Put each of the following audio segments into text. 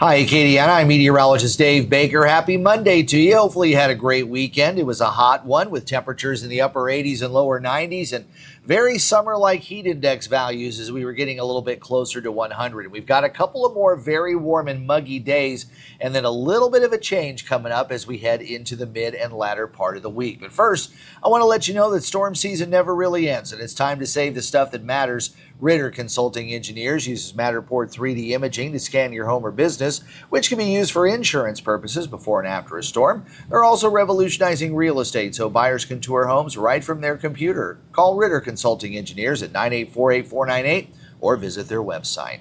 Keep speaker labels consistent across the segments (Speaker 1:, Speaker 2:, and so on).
Speaker 1: Hi, Acadiana. I'm meteorologist Dave Baker. Happy Monday to you. Hopefully you had a great weekend. It was a hot one with temperatures in the upper 80s and lower 90s and very summer-like heat index values as we were getting a little bit closer to 100. We've got a couple of more very warm and muggy days and then a little bit of a change coming up as we head into the mid and latter part of the week. But first, I want to let you know that storm season never really ends and it's time to save the stuff that matters. Ritter Consulting Engineers uses Matterport 3D imaging to scan your home or business, which can be used for insurance purposes before and after a storm. They're also revolutionizing real estate so buyers can tour homes right from their computer. Call Ritter Consulting Engineers at 984-8498 or visit their website.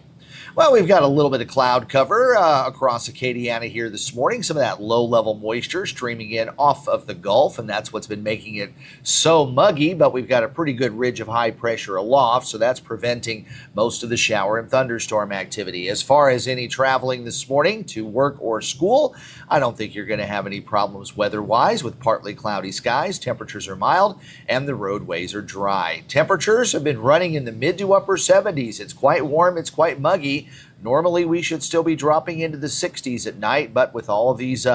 Speaker 1: Well, we've got a little bit of cloud cover across Acadiana here this morning. Some of that low-level moisture streaming in off of the Gulf, and that's what's been making it so muggy. But we've got a pretty good ridge of high pressure aloft, so that's preventing most of the shower and thunderstorm activity. As far as any traveling this morning to work or school, I don't think you're going to have any problems weather-wise with partly cloudy skies. Temperatures are mild, and the roadways are dry. Temperatures have been running in the mid to upper 70s. It's quite warm. It's quite muggy. Normally, we should still be dropping into the 60s at night, but with all of these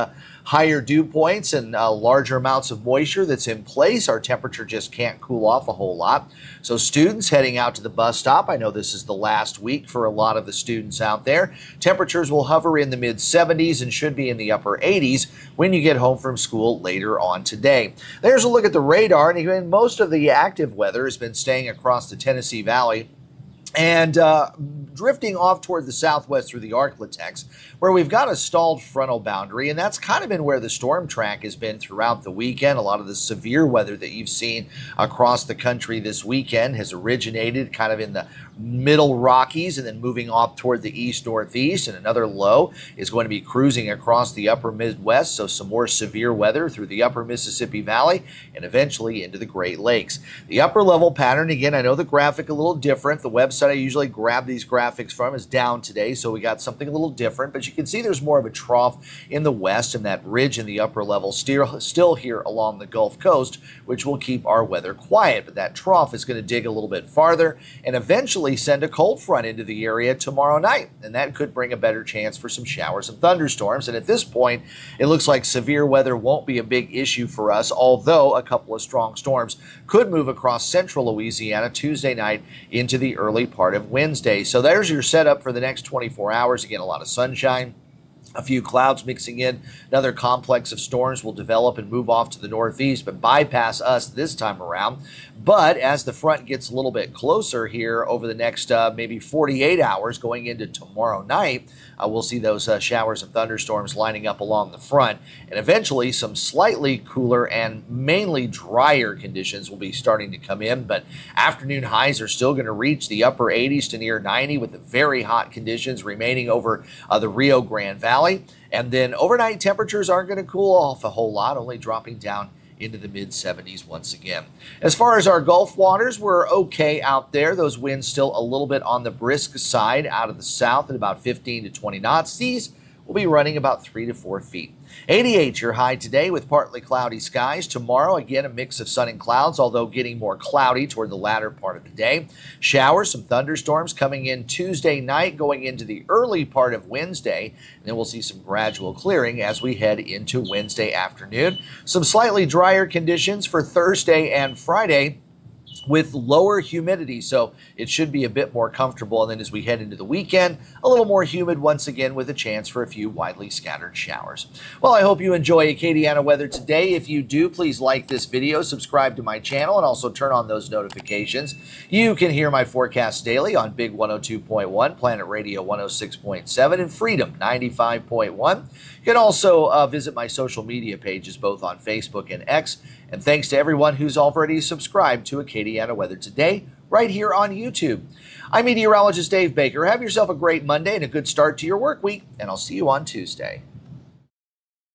Speaker 1: higher dew points and larger amounts of moisture that's in place, our temperature just can't cool off a whole lot. So students heading out to the bus stop, I know this is the last week for a lot of the students out there. Temperatures will hover in the mid 70s and should be in the upper 80s when you get home from school later on today. There's a look at the radar, and even most of the active weather has been staying across the Tennessee Valley and drifting off toward the southwest through the Arklatex, where we've got a stalled frontal boundary, and that's kind of been where the storm track has been throughout the weekend. A lot of the severe weather that you've seen across the country this weekend has originated kind of in the middle Rockies and then moving off toward the east-northeast, and another low is going to be cruising across the upper Midwest, so some more severe weather through the upper Mississippi Valley and eventually into the Great Lakes. The upper level pattern, again, I know the graphic a little different. The website I usually grab these graphics from is down today, so we got something a little different, but you can see there's more of a trough in the west and that ridge in the upper level still here along the Gulf Coast, which will keep our weather quiet. But that trough is going to dig a little bit farther and eventually send a cold front into the area tomorrow night, and that could bring a better chance for some showers and thunderstorms. And at this point, it looks like severe weather won't be a big issue for us, although a couple of strong storms could move across central Louisiana Tuesday night into the early part of Wednesday. So there's your setup for the next 24 hours. Again, a lot of sunshine, a few clouds mixing in. Another complex of storms will develop and move off to the northeast, but bypass us this time around. But as the front gets a little bit closer here over the next maybe 48 hours going into tomorrow night, we'll see those showers and thunderstorms lining up along the front. And eventually some slightly cooler and mainly drier conditions will be starting to come in. But afternoon highs are still going to reach the upper 80s to near 90 with the very hot conditions remaining over the Rio Grande Valley. And then overnight temperatures aren't going to cool off a whole lot, only dropping down into the mid 70s once again. As far as our Gulf waters, we're okay out there. Those winds still a little bit on the brisk side out of the south at about 15 to 20 knots. Seas will be running about 3 to 4 feet. 88 your high today with partly cloudy skies. Tomorrow, again, a mix of sun and clouds, although getting more cloudy toward the latter part of the day. Showers, some thunderstorms coming in Tuesday night, going into the early part of Wednesday. And then we'll see some gradual clearing as we head into Wednesday afternoon. Some slightly drier conditions for Thursday and Friday, with lower humidity, so it should be a bit more comfortable. And then as we head into the weekend, a little more humid once again with a chance for a few widely scattered showers. Well, I hope you enjoy Acadiana weather today. If you do, please like this video, subscribe to my channel, and also turn on those notifications. You can hear my forecast daily on Big 102.1, Planet Radio 106.7, and Freedom 95.1. You can also visit my social media pages both on Facebook and X. And thanks to everyone who's already subscribed to Acadiana Weather Today right here on YouTube. I'm meteorologist Dave Baker. Have yourself a great Monday and a good start to your work week, and I'll see you on Tuesday.